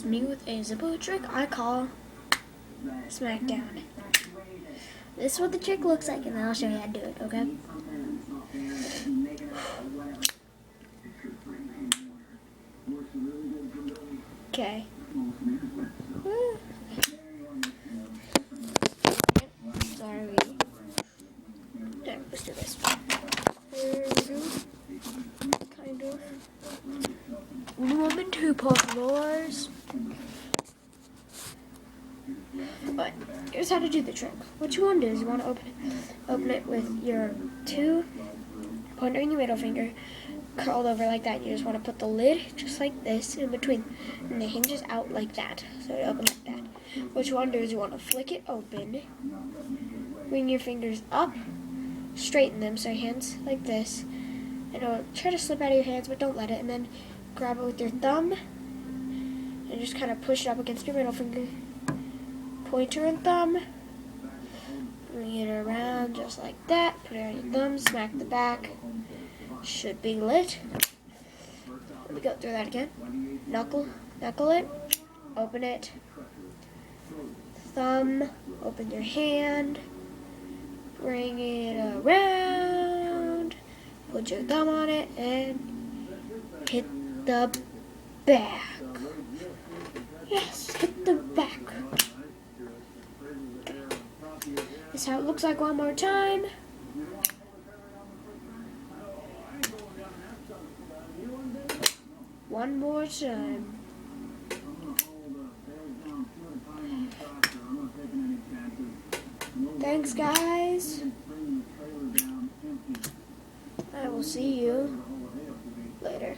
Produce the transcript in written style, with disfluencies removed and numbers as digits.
is me with a Zippo trick I call Smackdown. This is what the trick looks like, and then I'll show you how to do it, okay? Okay. Sorry. Okay, let's do this. There we go. Kind of. 1, 2 pop floors. But here's how to do the trick. What you want to do is you want to open it with your pointer and your middle finger curled over like that. You just want to put the lid just like this in between, and the hinges out like that, so it opens like that. What you want to do is you want to flick it open, bring your fingers up, straighten them so your hands like this, and it'll try to slip out of your hands, but don't let it, and then grab it with your thumb and just kind of push it up against your middle finger, pointer and thumb, bring it around just like that, put it on your thumb, smack the back. Should be lit. Let me go through that again. Knuckle it, open it, thumb, open your hand, bring it around, put your thumb on it, and hit the back. Yes, hit the back. Okay. This is how it looks like one more time. One more time. Thanks, guys. I will see you later.